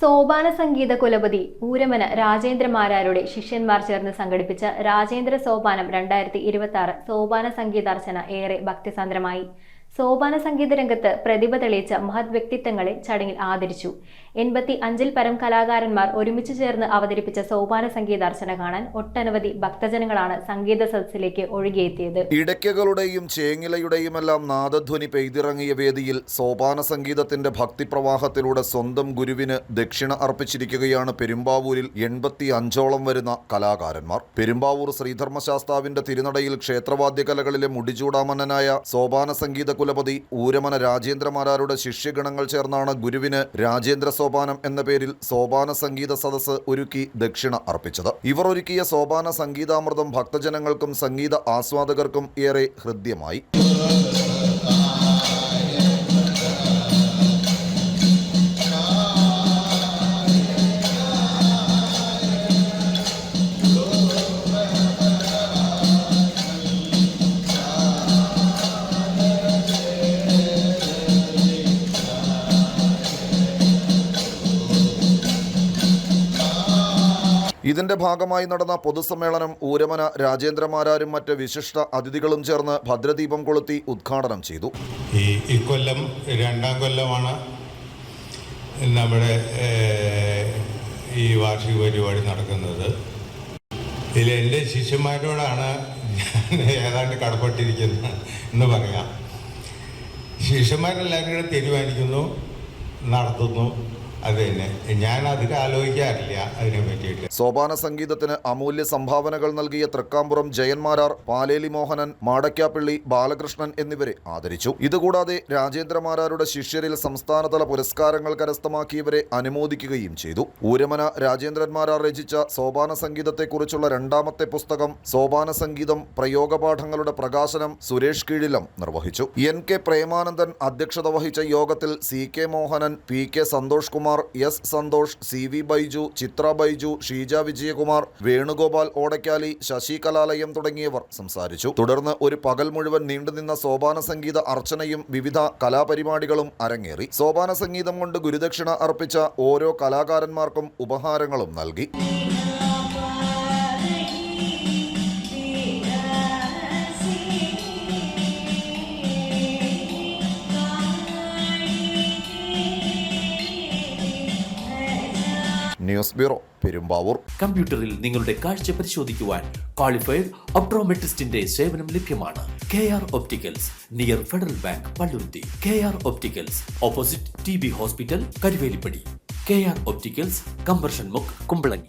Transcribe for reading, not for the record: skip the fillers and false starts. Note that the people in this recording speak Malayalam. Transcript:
സോപാന സംഗീത കുലപതി ഊരമന രാജേന്ദ്രമാരാരുടെ ശിഷ്യന്മാർ ചേർന്ന് സംഘടിപ്പിച്ച രാജേന്ദ്ര സോപാനം 2026 സോപാന സംഗീതാർച്ചന ഏറെ ഭക്തിസാന്ദ്രമായി. സോപാന സംഗീത രംഗത്ത് പ്രതിഭ തെളിയിച്ച മഹത് വ്യക്തിത്വങ്ങളെ ചടങ്ങിൽ ആദരിച്ചു. 85-ൽ പരം കലാകാരന്മാർ ഒരുമിച്ച് ചേർന്ന് അവതരിപ്പിച്ച സോപാന സംഗീതാർച്ചന കാണാൻ ഒട്ടനവധി ഭക്തജനങ്ങളാണ് സംഗീത സദസ്സിലേക്ക് ഒഴുകിയെത്തിയത്. ഇടയ്ക്കകളുടെയും ചേങ്ങിലയുടെയുമെല്ലാം നാദധ്വനി പെയ്തിറങ്ങിയ വേദിയിൽ സോപാന സംഗീതത്തിന്റെ ഭക്തിപ്രവാഹത്തിലൂടെ സ്വന്തം ഗുരുവിന് ദക്ഷിണ അർപ്പിച്ചിരിക്കുകയാണ് പെരുമ്പാവൂരിൽ 85ഓളം വരുന്ന കലാകാരന്മാർ. പെരുമ്പാവൂർ ശ്രീധർമ്മശാസ്താവിന്റെ തിരുനടയിൽ ക്ഷേത്രവാദ്യകലകളിലെ മുടിചൂടാമന്നനായ സോപാന സംഗീത കുലപതി ഊരമന രാജേന്ദ്രമാരാരുടെ ശിഷ്യഗണങ്ങൾ ചേർന്നാണ് ഗുരുവിന് രാജേന്ദ്ര സോപാനം എന്ന പേരിൽ സോപാന സംഗീത സദസ്സ് ഒരുക്കി ദക്ഷിണ അർപ്പിച്ചത്. ഇവർ ഒരുക്കിയ സോപാന സംഗീതാമൃതം ഭക്തജനങ്ങൾക്കും സംഗീത ആസ്വാദകർക്കും ഏറെ ഹൃദ്യമായി. ഇതിന്റെ ഭാഗമായി നടന്ന പൊതുസമ്മേളനം ഊരമന രാജേന്ദ്രമാരാരും മറ്റ് വിശിഷ്ട അതിഥികളും ചേർന്ന് ഭദ്രദീപം കൊളുത്തി ഉദ്ഘാടനം ചെയ്തു. ഈ കൊല്ലം 2ാം കൊല്ലമാണ് നമ്മുടെ ഈ വാർഷിക പരിപാടി നടക്കുന്നത്. ഇതിൽ എൻ്റെ ശിഷ്യന്മാരോടാണ് ഞാൻ ഏതാണ്ട് കടപ്പെട്ടിരിക്കുന്നത് എന്ന് പറയാം. ശിഷ്യന്മാരെല്ലാവരും കൂടെ തീരുമാനിക്കുന്നു, നടത്തുന്നു. അത് തന്നെ, ഞാൻ അധികം ആലോചിക്കാറില്ല അതിനെ പറ്റിയിട്ട്. സോപാന സംഗീതത്തിന് അമൂല്യ സംഭാവനകൾ നൽകിയ തൃക്കാമ്പുറം ജയന്മാരാർ, പാലേലി മോഹനൻ, മാടക്കാപ്പള്ളി ബാലകൃഷ്ണൻ എന്നിവരെ ആദരിച്ചു. ഇതുകൂടാതെ രാജേന്ദ്രമാരാരുടെ ശിഷ്യരിൽ സംസ്ഥാനതല പുരസ്കാരങ്ങൾ കരസ്ഥമാക്കിയവരെ അനുമോദിക്കുകയും ചെയ്തു. ഊരമന രാജേന്ദ്രന്മാരാർ രചിച്ച സോപാന സംഗീതത്തെക്കുറിച്ചുള്ള 2ാമത്തെ പുസ്തകം സോപാന സംഗീതം പ്രയോഗപാഠങ്ങളുടെ പ്രകാശനം സുരേഷ് കീഴിലം നിർവഹിച്ചു. NK പ്രേമാനന്ദൻ അധ്യക്ഷത വഹിച്ച യോഗത്തിൽ CK Mohanan, PK Santhosh Kumar, S Santhosh, CV Baiju, ചിത്ര ബൈജു, ഷീജ വിജയകുമാർ, വേണുഗോപാൽ ഓടക്കാലി, ശശി കലാലയം തുടങ്ങിയവർ സംസാരിച്ചു. തുടർന്ന് ഒരു പകൽ മുഴുവൻ നീണ്ടുനിന്ന സോപാന സംഗീത അർച്ചനയും വിവിധ കലാപരിപാടികളും അരങ്ങേറി. സോപാന സംഗീതം കൊണ്ട് ഗുരുദക്ഷിണ അർപ്പിച്ച ഓരോ കലാകാരന്മാർക്കും ഉപഹാരങ്ങളും നൽകി. News bureau, Perumbavoor. കമ്പ്യൂട്ടറിൽ നിങ്ങളുടെ കാഴ്ച പരിശോധിക്കുവാൻ ക്വാളിഫൈഡ് ഒപ്ട്രോമെട്രിസ്റ്റിന്റെ സേവനം ലഭ്യമാണ്. KR opticals, near federal bank, Palluruthy. KR opticals, opposite TB hospital, Karuvelippady. KR opticals, combustion മുക്ക്, കുമ്പളങ്ങി.